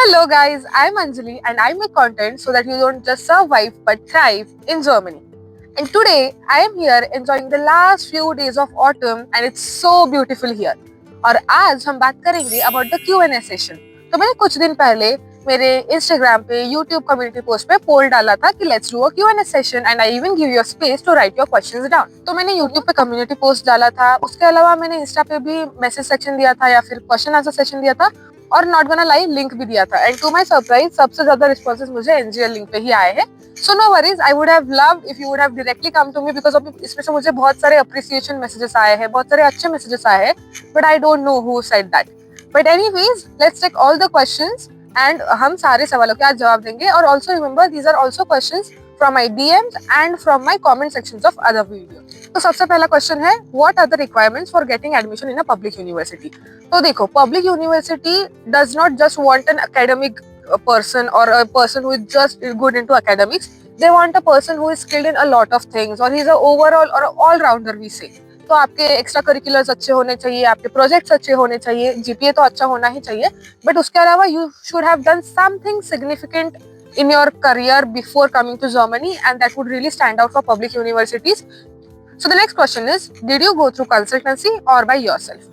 Hello guys, I'm Anjali and I make content so that you don't just survive but thrive in Germany. And today I am here enjoying the last few days of autumn and it's so beautiful here. और आज हम बात करेंगे about the Q&A session. तो मैंने कुछ दिन पहले मेरे Instagram पे YouTube community post पे पोल डाला था कि let's do a Q&A session and I even give you a space to write your questions down. तो मैंने YouTube पे community post डाला था, उसके अलावा मैंने Insta पे भी message section दिया था या फिर question answer session दिया था और नॉट गोना लाई लिंक भी दिया था एंड टू माय सरप्राइज सबसे ज्यादा रिस्पॉन्सेज मुझे एनजीएल लिंक पे ही आए हैं. So no worries, I would have loved if you would have directly come to me because अभी इसमें से मुझे बहुत सारे अप्रिसिएशन मैसेजेस आए हैं, बहुत सारे अच्छे मैसेजेस आए हैं, but I don't know who said that. But anyways, let's take all the questions and हम सारे सवालों के आज जवाब देंगे. और also remember these are also questions from my DMs and from my comment sections of other video. तो सबसे पहला क्वेश्चन है, what are the requirements for getting admission in a public university. तो देखो, public university does not just want an academic person or a person who is just good into academics. They want a person who is skilled in a lot of things or he's a overall or all rounder we say. तो आपके extra curriculars अच्छे होने चाहिए, आपके projects अच्छे होने चाहिए, GPA तो अच्छा होना ही चाहिए, बट उसके अलावा you should have done something significant in your career before coming to Germany, and that would really stand out for public universities. So the next question is, did you go through consultancy or by yourself?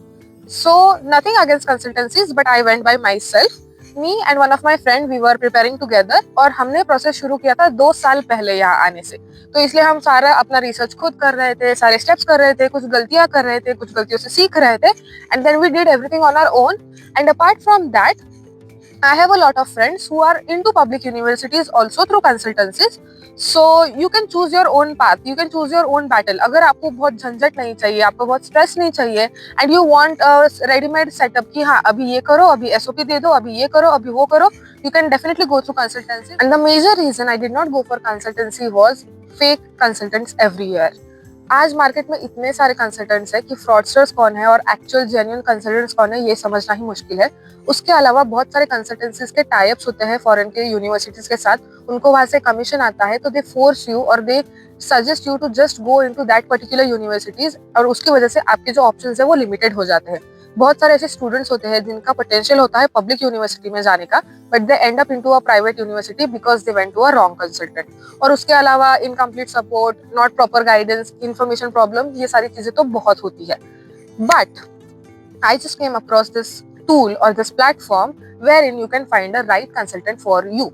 So nothing against consultancies, but I went by myself. Me and one of my friend, we were preparing together और हमने process शुरू किया था 2 साल पहले यहाँ आने से. तो इसलिए हम सारा अपना रिसर्च खुद कर रहे थे, सारे स्टेप्स कर रहे थे, कुछ गलतियां कर रहे थे, कुछ गलतियों से सीख रहे थे, and then we did everything on our own. And apart from that, I have a lot of friends who are into public universities also through consultancies. So you can choose your own path, you can choose your own battle. अगर आपको बहुत झंझट नहीं चाहिए, आपको बहुत stress नहीं चाहिए, and you want a ready-made setup कि हाँ अभी ये करो, अभी SOP दे दो, अभी ये करो, अभी वो करो, you can definitely go through consultancy. And the major reason I did not go for consultancy was fake consultants everywhere. आज मार्केट में इतने सारे कंसल्टेंट्स हैं कि फ्रॉडस्टर्स कौन है और एक्चुअल जेन्युइन कंसल्टेंट्स कौन है ये समझना ही मुश्किल है. उसके अलावा बहुत सारे कंसल्टेंसीज के टाइप्स होते हैं फॉरेन के यूनिवर्सिटीज के साथ, उनको वहां से कमीशन आता है, तो दे फोर्स यू और they suggest you to just go into that particular universities, और उसकी वजह से आपके जो ऑप्शंस है वो लिमिटेड हो जाते हैं. बहुत सारे ऐसे स्टूडेंट्स होते हैं जिनका पोटेंशियल होता है पब्लिक यूनिवर्सिटी में जाने का, but they end up into a private university because they went to a wrong consultant. और उसके अलावा incomplete support, not proper guidance, information problem, ये सारी चीजें तो बहुत होती है. But I just came across this tool or this platform wherein you can find a right consultant for you.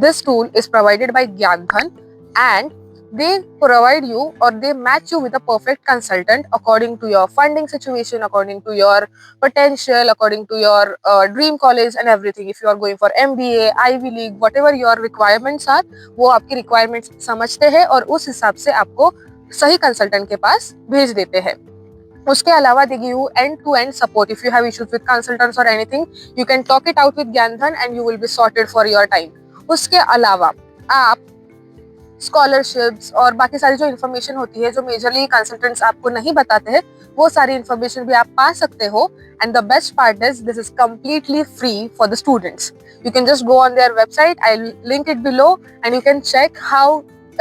This tool is provided by Gyanthan and they provide you or they match you with a perfect consultant according to your funding situation, according to your potential, according to your dream college and everything. If you are going for MBA, Ivy League, whatever your requirements are, वो आपकी requirements समझते हैं और उस हिसाब से आपको सही consultant के पास भेज देते हैं. उसके अलावा they give you end-to-end support. If you have issues with consultants or anything, you can talk it out with Gyanthan and you will be sorted for your time. उसके अलावा आप स्कॉलरशिप्स और बाकी सारी जो इन्फॉर्मेशन होती है जो मेजरली कंसल्टेंट्स आपको नहीं बताते हैं, वो सारी इन्फॉर्मेशन भी आप पा सकते हो. And the best part is this is completely free for the students. You can just go on their website, I'll link it below, and you can check how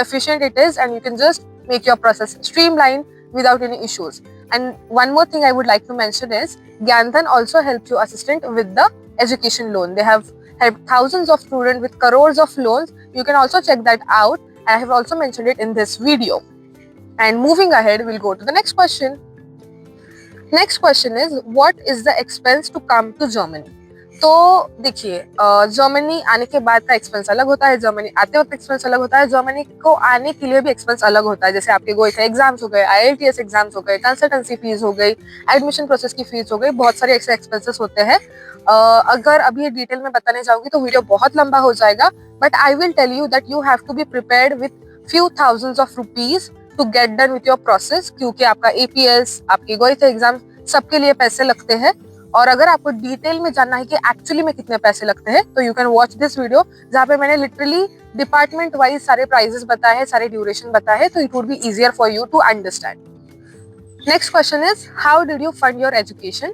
efficient it is and you can just make your process streamlined without any issues. And one more thing I would like to mention is Gyanthan also helps you assistant with the education loan. They have helped thousands of students with crores of loans. You can also check that out. I have also mentioned it in this video. And moving ahead, we'll go to the next question. Next question is, what is the expense to come to Germany? तो देखिए, Germany आने के बाद का expense अलग होता है, Germany आते वक्त एक्सपेंस अलग होता है, जर्मनी को आने के लिए भी एक्सपेंस अलग होता है. जैसे आपके गोइथे एग्जाम्स हो गए, IELTS एग्जाम्स हो गए, कंसल्टेंसी फीस हो गई, एडमिशन प्रोसेस की फीस हो गई, बहुत सारे एक्स्ट्रा एक्सपेंसेस होते हैं. अगर अभी ये डिटेल में बताने जाऊंगी तो वीडियो बहुत लंबा हो जाएगा, but I will tell you that you have to be prepared with few thousands of rupees to get done with your process, क्योंकि आपका APS, आपके गोइथे एग्जाम सबके लिए पैसे लगते हैं. और अगर आपको डिटेल में जानना है कि एक्चुअली में कितने पैसे लगते हैं, तो you can watch this video जहाँ पे मैंने लिटरली डिपार्टमेंट वाइज सारे प्राइजेस बताए हैं, सारे ड्यूरेशन बताए हैं, तो it would be easier for you to understand. Next question is, how did you fund your education?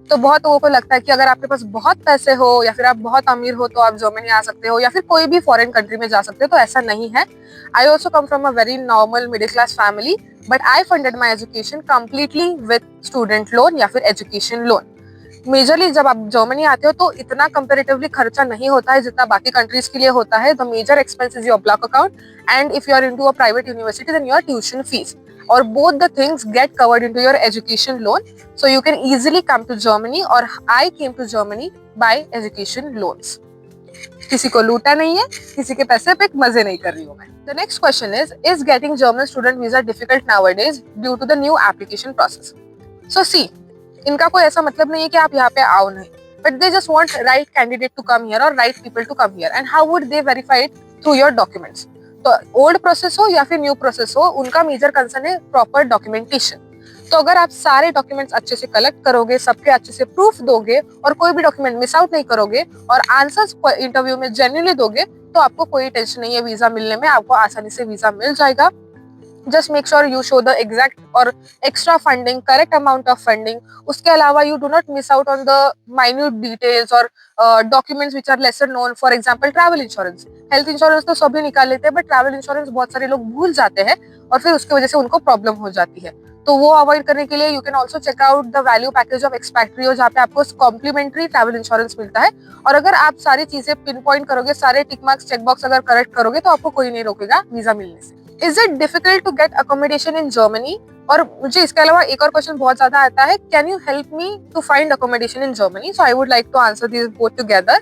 तो बहुत लोगों को लगता है कि अगर आपके पास बहुत पैसे हो या फिर आप बहुत अमीर हो तो आप जर्मनी आ सकते हो या फिर कोई भी फॉरेन कंट्री में जा सकते हो, तो ऐसा नहीं है. I also come from a very normal middle class family, but I funded my education completely with student loan या फिर एजुकेशन लोन. मेजरली जब आप जर्मनी आते हो तो इतना कंपेरेटिवली खर्चा नहीं होता है जितना बाकी कंट्रीज के लिए होता है. The major expense is your block account and if you are into a private university then your tuition fees, और both the things get covered into your education loan, so you can easily come to Germany, or I came to Germany by education loans. किसी को लूटा नहीं है, किसी के पैसे पे मजे नहीं कर रही हूँ मैं. The next question is getting German student visa difficult nowadays due to the new application process? So see, इनका कोई ऐसा मतलब नहीं है कि आप यहाँ पे आओ नहीं, but they just want right candidate to come here or right people to come here, and how would they verify it? Through your documents. तो ओल्ड प्रोसेस हो या फिर न्यू प्रोसेस हो, उनका मेजर कंसर्न है प्रॉपर डॉक्यूमेंटेशन. तो अगर आप सारे डॉक्यूमेंट्स अच्छे से कलेक्ट करोगे, सबके अच्छे से प्रूफ दोगे और कोई भी डॉक्यूमेंट मिस आउट नहीं करोगे और आंसर्स इंटरव्यू में जेन्युइनली दोगे, तो आपको कोई टेंशन नहीं है वीजा मिलने में, आपको आसानी से वीजा मिल जाएगा. Just make sure you show the exact or extra funding, correct amount of funding. उसके अलावा you do not miss out on the minute details or documents which are lesser known. For example, travel insurance. Health insurance तो सभी निकाल लेते हैं, but travel insurance बहुत सारे लोग भूल जाते हैं और फिर उसकी वजह से उनको प्रॉब्लम हो जाती है. तो वो अवॉइड करने के लिए you can also check out the value package of Expatrio, जहाँ पे आपको कॉम्प्लीमेंट्री ट्रैवल इंश्योरेंस मिलता है. और अगर आप सारी चीजें पिन पॉइंट करोगे, सारे टिक मार्क्स चेक बॉक्स अगर करेक्ट करोगे, तो आपको कोई नहीं रोकेगा वीजा मिलने से. Is it difficult to get accommodation in Germany? और मुझे इसके अलावा एक और क्वेश्चन बहुत ज्यादा आता है, can you help me to find accommodation in Germany? So I would like to answer these both together.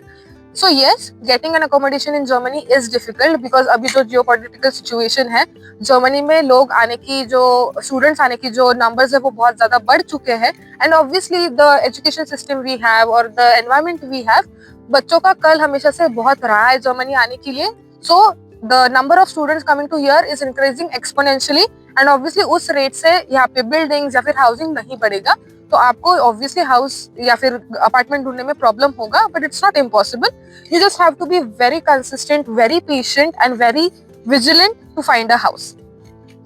So yes, getting an accommodation in Germany is difficult because अभी जो geopolitical situation है, Germany में लोग आने की जो students आने की जो नंबर्स है वो बहुत ज्यादा बढ़ चुके हैं, and obviously the education system we have और द एनवायरमेंट वी हैव, बच्चों का कल हमेशा से बहुत रहा है जर्मनी आने के लिए. सो the number of students coming to here is increasing exponentially, and obviously उस रेट से यहाँ पे बिल्डिंग्स या फिर हाउसिंग नहीं बढ़ेगा, तो आपको ऑब्वियसली हाउस या फिर अपार्टमेंट ढूंढने में प्रॉब्लम होगा, but it's not impossible. You just have to be very consistent, very patient and very vigilant to find a house.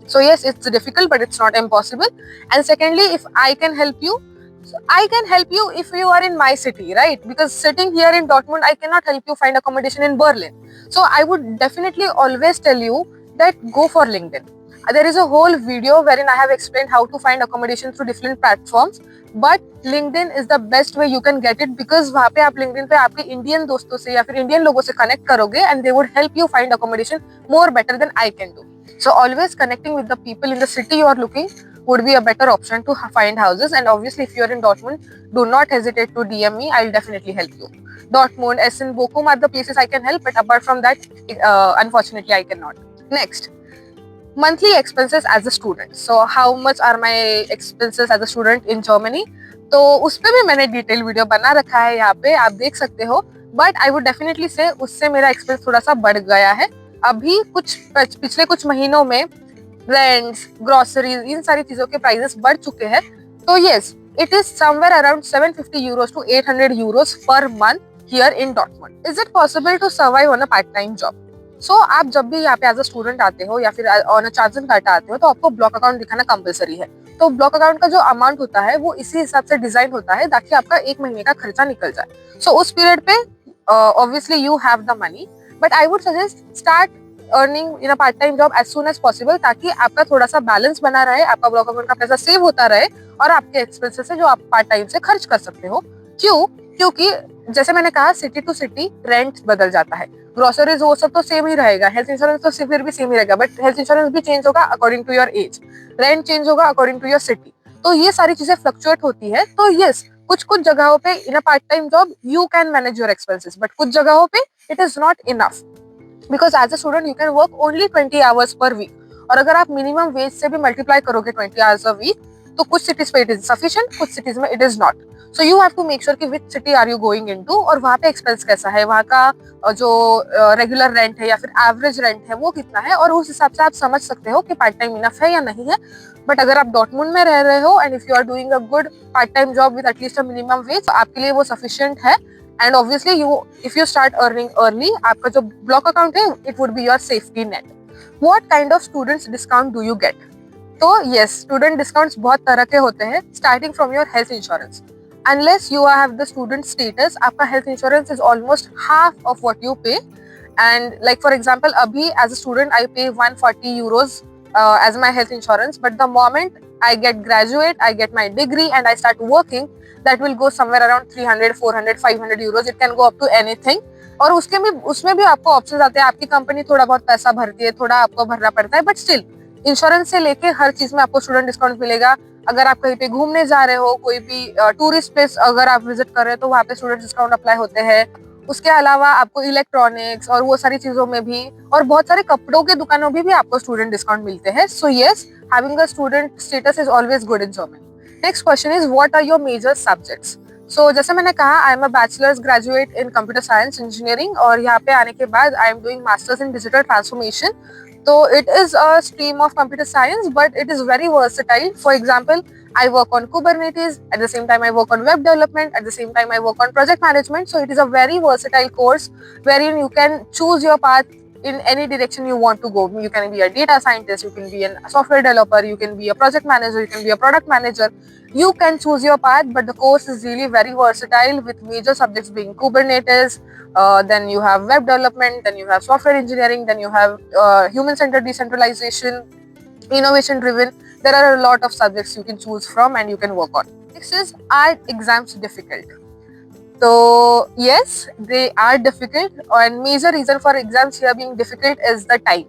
So yes, it's difficult, but it's not impossible. And secondly, if I can help you, I can help you if you are in my city, right? Because sitting here in Dortmund, I cannot help you find accommodation in Berlin. So I would definitely always tell you that go for LinkedIn. There is a whole video wherein I have explained how to find accommodation through different platforms. But LinkedIn is the best way you can get it, because वहाँ पे आप LinkedIn पे आपके Indian दोस्तों से या फिर Indian लोगों से कनेक्ट करोगे, and they would help you find accommodation more better than I can do. So always connecting with the people in the city you are looking would be a better option to find houses. And obviously if you are in Dortmund, do not hesitate to DM me. I'll definitely help you. Dortmund, Essen, Bochum are the places I can help, but apart from that, unfortunately I cannot. Next, monthly expenses as a student. So how much are my expenses as a student in Germany? तो उस पे भी मैंने detail video बना रखा है, यहाँ पे आप देख सकते हो. बट आई वुड डेफिनेटली से उससे मेरा एक्सपेंस थोड़ा सा बढ़ गया है. अभी पिछले कुछ महीनों में रेंट्स, ग्रोसरीज, इन सारी चीजों के प्राइसेस बढ़ चुके हैं. तो yes, it is somewhere around 750 euros to 800 euros per month here in Dortmund. Is it possible to survive on a part time job? So आप जब भी यहाँ पे एज अ स्टूडेंट आते हो या फिर ऑन अ चार्जन कार्ड आते हो, तो आपको ब्लॉक अकाउंट दिखाना कंपलसरी है. तो ब्लॉक अकाउंट का जो अमाउंट होता है वो इसी हिसाब से डिजाइन होता है ताकि आपका एक महीने का खर्चा निकल जाए. सो उस पीरियड पे obviously you have the money, but I would suggest start earning in a part time job as soon as possible, ताकि आपका थोड़ा सा बैलेंस बना रहे, आपका ब्लॉक अकाउंट का पैसा सेव होता रहे और आपके एक्सपेंसेस है जो आप पार्ट टाइम से खर्च कर सकते हो. क्यों? क्योंकि जैसे मैंने कहा, सिटी टू सिटी रेंट बदल जाता है, ग्रोसरीज वो सब तो सेम ही रहेगा, हेल्थ इंश्योरेंस तो फिर भी सेम ही रहेगा, बट हेल्थ इंश्योरेंस भी चेंज होगा according to your age, rent change होगा अकॉर्डिंग टू योर सिटी. तो ये सारी चीजें फ्लक्चुएट होती है. तो यस, कुछ जगहों पे in a part time job you can manage your expenses, but कुछ जगहों पे it is not enough, because as a student you can work only 20 hours per week. और अगर आप मिनिमम वेज से भी मल्टीप्लाई करोगे 20 आवर्स अ वीक, तो कुछ सिटीज पे इट इज सफिशिएंट, कुछ सिटीज में it is not. So you have to make sure कि which city are you going into, और वहाँ पे एक्सपेंस कैसा है, वहाँ का जो रेगुलर रेंट है या फिर एवरेज रेंट है वो कितना है, और उस हिसाब से आप समझ सकते हो कि पार्ट टाइम इनफ है या नहीं है. बट अगर आप डॉर्टमुंड में रह रहे हो and if you are doing a good part time job with at least a minimum wage, आपके लिए वो सफिशिएंट है. And obviously if you start earning early, आपका जो ब्लॉक अकाउंट है it would be your safety net. What kind of students discount do you get? तो yes, student discounts बहुत तरह के होते हैं, starting from your health insurance. Unless you have the student status, आपका health insurance is almost half of what you pay. And like for example, अभी as a student I pay 140 euros as my health insurance, but the moment I get graduate, I get my degree and I start working, that will go somewhere around 300, 400, 500 euros. It can go up to anything. और उसमें भी आपको option आते हैं. आपकी company थोड़ा बहुत पैसा भरती है, थोड़ा आपको भरना पड़ता है, बट स्टिल इंश्योरेंस से लेके हर चीज में आपको स्टूडेंट डिस्काउंट मिलेगा. अगर आप कहीं पे घूमने जा रहे हो, कोई भी टूरिस्ट प्लेस अगर आप विजिट कर रहे हो तो वहाँ पे स्टूडेंट डिस्काउंट अप्लाई होते हैं. उसके अलावा आपको इलेक्ट्रॉनिक्स और वो सारी चीजों में भी, और बहुत सारे कपड़ों के दुकानों में भी आपको स्टूडेंट डिस्काउंट मिलते हैं. So yes, having a student status is always good in Germany. Next question is what are your major subjects. So जैसे मैंने कहा, I am a bachelors graduate in computer science engineering, और यहाँ पे आने के बाद I am doing masters in digital transformation. तो it is a stream of computer science, but it is very versatile. For example, I work on Kubernetes, at the same time I work on web development, at the same time I work on project management. So it is a very versatile course wherein you can choose your path in any direction you want to go. You can be a data scientist, you can be a software developer, you can be a project manager, you can be a product manager. You can choose your path, but the course is really very versatile with major subjects being Kubernetes, then you have web development, then you have software engineering, then you have human-centered decentralization, innovation-driven. There are a lot of subjects you can choose from and you can work on. Next is, are exams difficult? So yes, they are difficult, and major reason for exams here being difficult is the time.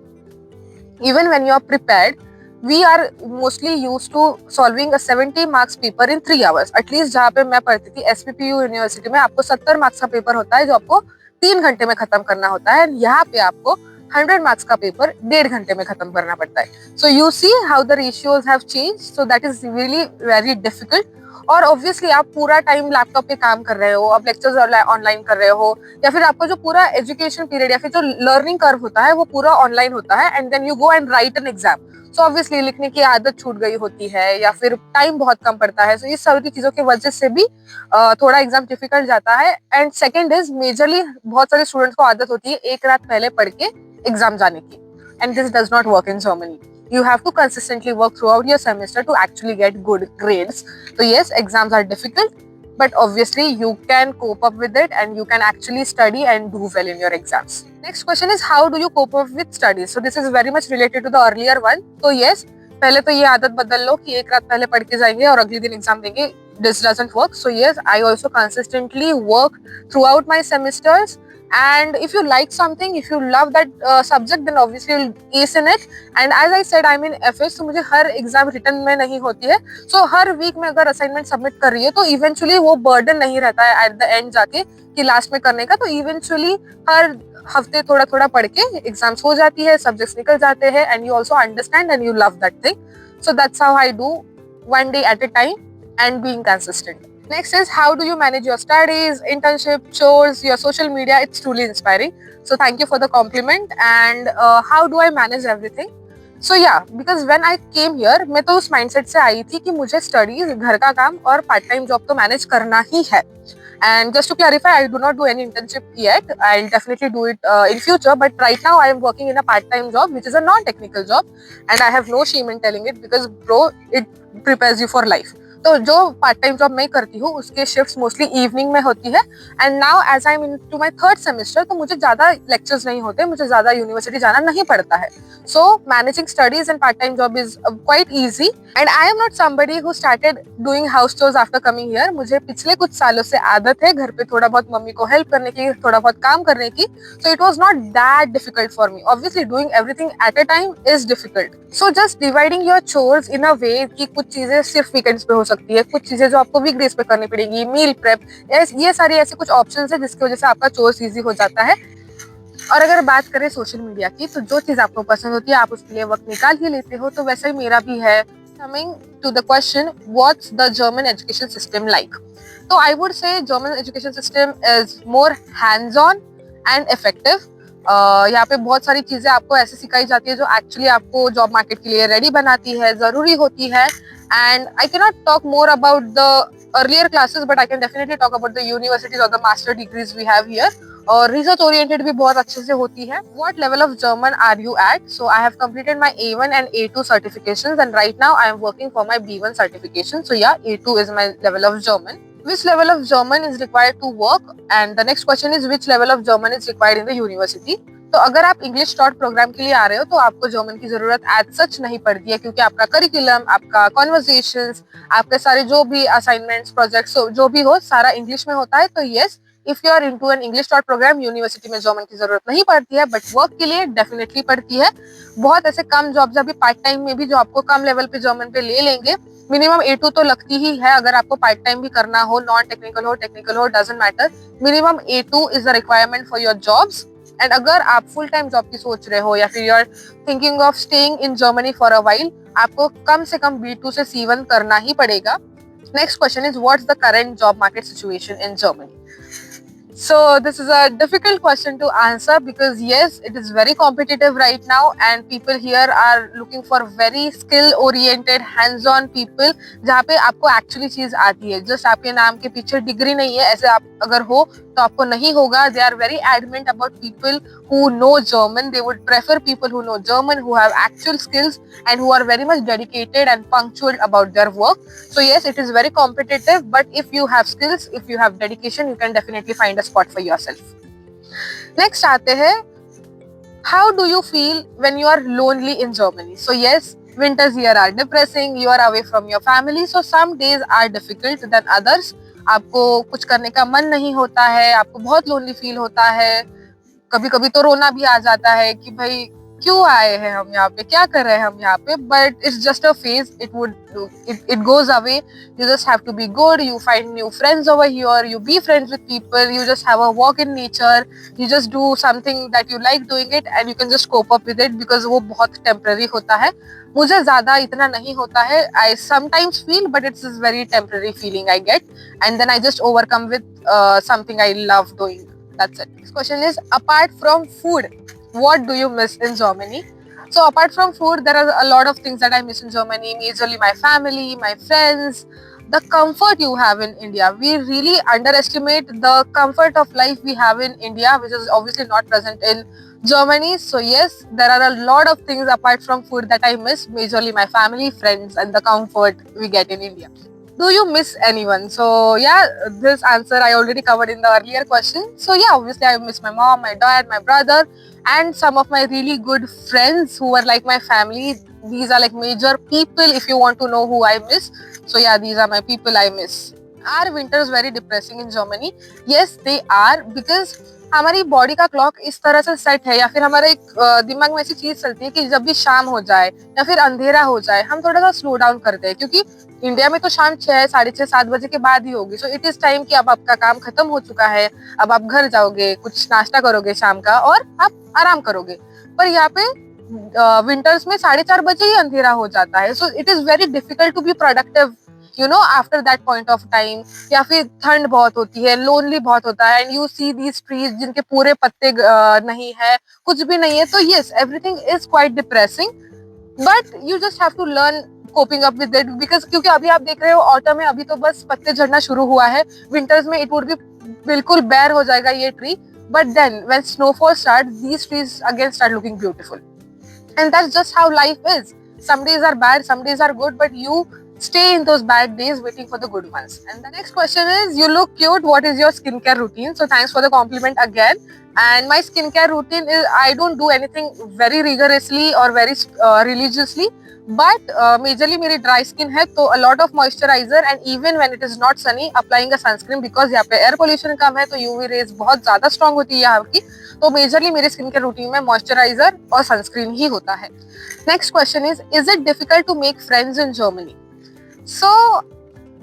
Even when you are prepared, we are mostly used to solving a 70 marks paper in 3 hours. At least जहाँ पे मैं पढ़ती थी SPPU university में, आपको 70 marks का paper होता है जो आपको 3 घंटे में खत्म करना होता है. यहाँ पे आपको 100 मार्क्स का पेपर 1.5 घंटे में खत्म करना पड़ता है. So you see how the ratios have change. So that is really very difficult. और ऑब्वियसली आप पूरा टाइम लैपटॉप पे काम कर रहे हो, आप लेक्चर्स ऑनलाइन कर रहे हो, या फिर आपका जो पूरा एजुकेशन पीरियड या फिर जो लर्निंग कर्व होता है वो पूरा ऑनलाइन होता है, and then you go and write an exam. So obviously लिखने की आदत छूट गई होती है या फिर टाइम बहुत कम पड़ता है. सो इस सारी चीजों की वजह से भी थोड़ा एग्जाम डिफिकल्ट जाता है. एंड सेकेंड इज, मेजरली बहुत सारे स्टूडेंट्स को आदत होती है एक रात पहले पढ़ के एग्जाम जाने की, and this does not work in Germany. You have to consistently work throughout your semester to actually get good grades. So yes, exams are difficult, but obviously you can cope up with it and you can actually study and do well in your exams. Next question is, how do you cope up with studies? So this is very much related to the earlier one. So yes, पहले तो ये आदत बदल लो कि एक रात पहले पढ़ के जाएंगे और अगले दिन एग्जाम देंगे. This doesn't work. So yes, I also consistently work throughout my semesters. And if you like something, if you love that subject, then obviously you'll ace in it. And as I said, I'm in FS, तो मुझे हर exam return में नहीं होती है. सो हर week में अगर assignment submit कर रही है तो इवेंचुअली वो बर्डन नहीं रहता है एट द एंड जाके कि लास्ट में करने का. तो इवेंचुअली हर हफ्ते थोड़ा थोड़ा पढ़ के एग्जाम्स हो जाती है, सब्जेक्ट्स निकल जाते हैं, and you also understand and you love that thing. So that's how I do, one day at a time and being consistent. Next is, how do you manage your studies, internship, chores, your social media? It's truly inspiring. So thank you for the compliment. And how do I manage everything? So yeah, because when I came here, मैं तो उस mindset से आई थी कि मुझे studies, घर का काम और part time job तो manage करना ही है. And just to clarify, I do not do any internship yet. I'll definitely do it in future. But right now, I am working in a part-time job, which is a non-technical job, and I have no shame in telling it because, bro, it prepares you for life. तो जो part time job मैं करती हूँ उसके shifts mostly evening में होती है. And now as I am into my third semester, तो मुझे ज्यादा लेक्चर्स नहीं होते, मुझे ज्यादा यूनिवर्सिटी जाना नहीं पड़ता है. So managing studies and part time job is quite easy. And I am not somebody who started doing house chores after coming here. मुझे पिछले कुछ सालों से आदत है घर पे थोड़ा बहुत मम्मी को हेल्प करने की, थोड़ा बहुत काम करने की. So it was not that difficult for me. Obviously doing everything at a time is difficult. So just dividing your chores in a way कि कुछ चीजें सिर्फ वीकेंड्स पे हो सकती है, कुछ चीजें जो आपको वीकडेज पे करनी पड़ेगी, मील प्रेप, ये सारी ऐसे कुछ ऑप्शंस है जिसकी वजह से आपका चोर्स इजी हो जाता है. और अगर बात करें सोशल मीडिया की, तो जो चीज आपको पसंद होती है आप उसके लिए वक्त निकाल ही लेते हो. तो वैसे ही मेरा भी है. Coming to the question, what's the German education system like? तो I would say German education system is more hands on and effective. यहाँ पे बहुत सारी चीजें आपको ऐसे सिखाई जाती है जो एक्चुअली आपको जॉब मार्केट के लिए रेडी बनाती है, जरूरी होती है. And I cannot talk more about the earlier classes, but I can definitely talk about the universities or the master degrees we have here. और research oriented भी बहुत अच्छे से होती है. What level of German are you at? So I have completed my A1 and A2 certifications, and right now I am working for my B1 certification. So yeah, A2 is my level of German. Which level of German is required to work? And the next question is, which level of German is required in the university? तो अगर आप English taught programme के लिए आ रहे हो तो आपको German की जरूरत एज सच नहीं पड़ती है, क्योंकि आपका करिकुलम, आपका कॉन्वर्सेशंस, आपके सारे जो भी असाइनमेंट्स, प्रोजेक्ट्स जो भी हो सारा इंग्लिश में होता है। तो yes, if you are into an English taught program, university में जर्मन की जरूरत नहीं पड़ती है, बट वर्क के लिए डेफिनेटली पड़ती है। बहुत ऐसे कम जॉब्स अभी पार्ट टाइम में भी जो आपको कम लेवल पे जर्मन पे ले लेंगे। मिनिमम A2 तो लगती ही है अगर आपको पार्ट टाइम भी करना हो, नॉन टेक्निकल हो, टेक्निकल हो, doesn't matter. Minimum A2 is the requirement for your jobs. And अगर आप फुल टाइम जॉब की सोच रहे हो या फिर you are thinking of staying in Germany for a while, आपको कम से कम B2 से C1 करना ही पड़ेगा। Next question is what's the current job market situation in Germany? So this is a difficult question to answer because yes, it is very competitive right now and people here are looking for very skill oriented hands on people जहाँ पे आपको actually चीज आती है। just आपके नाम के पीछे डिग्री नहीं है ऐसे आप अगर हो तो आपको नहीं होगा। they are very adamant about people who know German. They would prefer people who know German, who have actual skills and who are very much dedicated and punctual about their work. So yes, it is very competitive, but if you have skills, if you have dedication, you can definitely find a spot for yourself. Next आते हैं, how do you feel when you are lonely in Germany? So yes, winters here are depressing, you are away from your family, so some days are difficult than others. आपको कुछ करने का मन नहीं होता है, आपको बहुत लोनली फील होता है, कभी कभी तो रोना भी आ जाता है कि भाई क्यों आए हैं हम यहाँ पे, क्या कर रहे हैं हम यहाँ पे। But it's just a phase, it goes away. You just have to be good, you find new friends over here, you be friends with people, you just have a walk in nature, you just do something that you like doing it and you can just cope up with it because वो बहुत temporary होता है। मुझे ज्यादा इतना नहीं होता है, I sometimes feel but it's this very temporary feeling I get and then I just overcome with something I love doing. That's it. Next question is, apart from food, what do you miss in Germany? So apart from food, there are a lot of things that I miss in Germany. Majorly my family, my friends, the comfort you have in India. We really underestimate the comfort of life we have in India, which is obviously not present in Germany. So yes, there are a lot of things apart from food that I miss. Majorly my family, friends, and the comfort we get in India. Do you miss anyone? So yeah, this answer I already covered in the earlier question. So yeah, obviously I miss my mom, my dad, my brother, and some of my really good friends who are like my family. These are like major people if you want to know who I miss. So yeah, these are my people I miss. Are winters very depressing in Germany? Yes, they are, because हमारी body का clock इस तरह से set है या फिर हमारे एक दिमाग में ऐसी चीज चलती है कि जब भी शाम हो जाए या फिर अंधेरा हो जाए हम थोड़ा सा स्लो डाउन करते हैं, क्योंकि इंडिया में तो शाम 6, 6:30, 7 बजे के बाद ही होगी। सो इट इज टाइम कि अब आपका काम खत्म हो चुका है, अब आप घर जाओगे, कुछ नाश्ता करोगे शाम का और आप आराम करोगे। पर यहाँ पे विंटर्स में 4:30 बजे ही अंधेरा हो जाता है। So it is very difficult to be productive after that point of time. या फिर ठंड बहुत होती है, लोनली बहुत होता है, and you see these trees जिनके पूरे पत्ते नहीं है, कुछ भी नहीं है। तो yes, everything is quite depressing, but you just have to learn coping up with it, because क्योंकि अभी आप देख रहे हो ऑटम में अभी तो बस पत्ते झड़ना शुरू हुआ है। विंटर्स में इट वुड बी बिल्कुल बेयर हो जाएगा ये tree, but then when snowfall start these trees again start looking beautiful, and that's just how life is. some days are bad, some days are good, but you stay in those bad days waiting for the good ones. And the next question is, you look cute, what is your skincare routine? So thanks for the compliment again. And my skincare routine is, I don't do anything very rigorously or very religiously, but majorly मेरी dry skin है, तो a lot of moisturizer and even when it is not sunny applying a sunscreen, because यहाँ पे air pollution कम है तो UV rays बहुत ज़्यादा strong होती है यहाँ की, तो मेजरली मेरे स्किन केयर रूटीन में मॉइस्चराइजर और सनस्क्रीन ही होता है। Next question is it difficult to make friends in Germany? So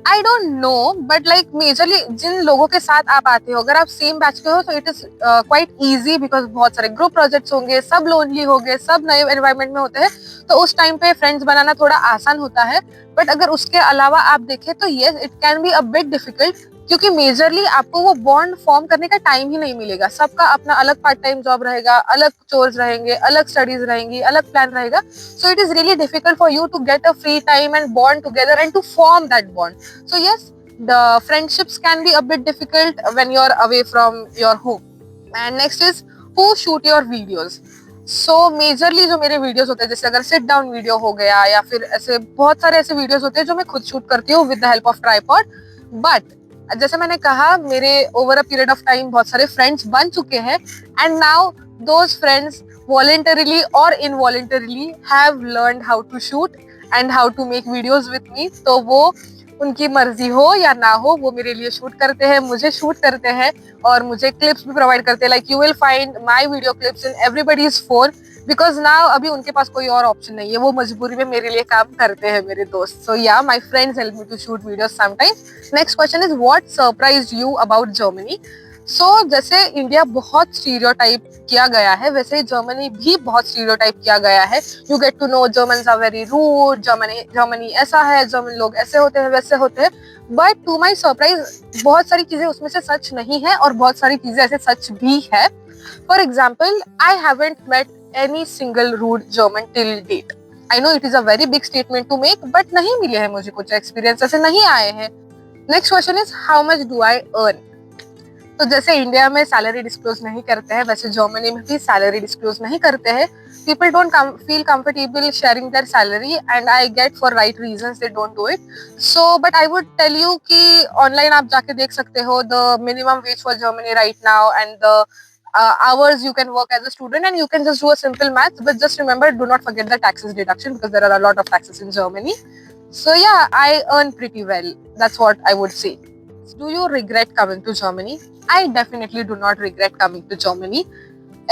I don't know, but like majorly जिन लोगों के साथ आप आते हो, अगर आप सेम बैच के हो तो it is quite easy, because बहुत सारे ग्रुप प्रोजेक्ट्स होंगे, सब लोनली होंगे, सब नए एनवायरनमेंट में होते हैं, तो उस टाइम पे फ्रेंड्स बनाना थोड़ा आसान होता है। बट अगर उसके अलावा आप देखें तो yes, it can be a bit difficult, क्योंकि मेजरली आपको वो बॉन्ड फॉर्म करने का टाइम ही नहीं मिलेगा। सबका अपना अलग पार्ट टाइम जॉब रहेगा, अलग चोर्स रहेंगे, अलग स्टडीज रहेंगी, अलग प्लान रहेगा। So it is really difficult for you to get a free time and bond together and to form that bond. So yes, the friendships can be a bit difficult when you're away from your home. And next is, who shoot your videos? So majorly जो मेरे videos होते हैं, जैसे अगर sit down video हो गया या फिर ऐसे बहुत सारे ऐसे वीडियोस होते हैं जो मैं खुद शूट करती हूँ with the help of tripod. But जैसे मैंने कहा, मेरे over a period of time बहुत सारे फ्रेंड्स बन चुके हैं, and now those friends voluntarily or involuntarily have learned how to shoot and how to make videos with me. तो वो उनकी मर्जी हो या ना हो, वो मेरे लिए शूट करते हैं, मुझे शूट करते हैं और मुझे क्लिप्स भी प्रोवाइड करते हैं. Like you will find my video clips in everybody's phone because now अभी उनके पास कोई और ऑप्शन नहीं है, वो मजबूरी में मेरे लिए काम करते हैं मेरे दोस्त. So yeah my friends help me to shoot videos sometimes. Next question is what surprised you about Germany. जैसे इंडिया बहुत स्टीरियोटाइप किया गया है, वैसे जर्मनी भी बहुत स्टीरियोटाइप किया गया है. You get to know Germans are very rude, Germany ऐसा है, जर्मन लोग ऐसे होते हैं वैसे होते हैं. बट टू माई सरप्राइज बहुत सारी चीजें उसमें से सच नहीं है और बहुत सारी चीजें ऐसे सच भी है. For example, I haven't met any single rude German till date. I know it is a very big statement to make, but नहीं मिले हैं मुझे, कुछ एक्सपीरियंस ऐसे नहीं आए हैं. Next question is how much do I earn. तो जैसे इंडिया में सैलरी डिस्क्लोज नहीं करते हैं, वैसे जर्मनी में भी सैलरी डिस्क्लोज नहीं करते हैं. People don't feel comfortable sharing their salary and I get for right reasons they don't do it. But I would tell you कि ऑनलाइन आप जाके देख सकते हो the minimum wage for Germany right now and the hours you can work as a student, and you can just do a simple math, but just remember, do not forget the taxes deduction because there are a lot of taxes in Germany. So yeah, I earn pretty well. That's what I would say. Do you regret coming to Germany? I definitely do not regret coming to Germany.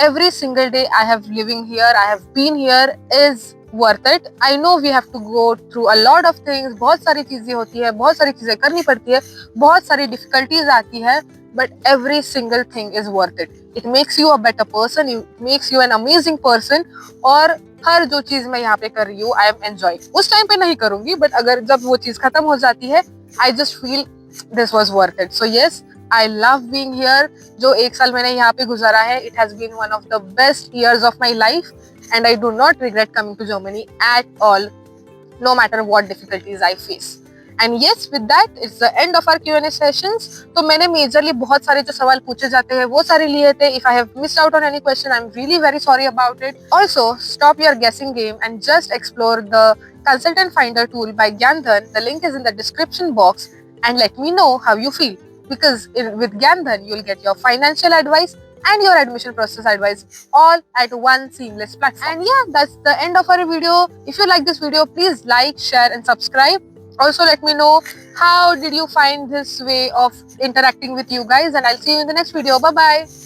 Every single day I have living here, I have been here is worth it. I know we have to go through a lot of things. बहुत सारी चीजें होती है, बहुत सारी चीजें करनी पड़ती है, बहुत सारी difficulties आती है, but every single thing is worth it. It makes you a better person, it makes you an amazing person. और हर जो चीज मैं यहाँ पे कर रही हूँ, I am enjoying. उस टाइम पे नहीं करूंगी, but अगर जब वो चीज खत्म हो जाती है, I just feel this was worth it. So yes, I love being here. जो एक साल मैंने यहाँ पे गुजारा है, it has been one of the best years of my life, and I do not regret coming to Germany at all, no matter what difficulties I face. And yes, with that, it's the end of our Q&A sessions. तो मैंने majorly बहुत सारे जो सवाल पूछे जाते हैं वो सारे लिए थे. If I have missed out on any question, I'm really very sorry about it. Also, stop your guessing game and just explore the Consultant Finder tool by Gyandhan. The link is in the description box, and let me know how you feel. Because with Gyandhan, you'll get your financial advice and your admission process advice all at one seamless platform. And yeah, that's the end of our video. If you like this video, please like, share and subscribe. Also, let me know how did you find this way of interacting with you guys, and I'll see you in the next video. Bye bye.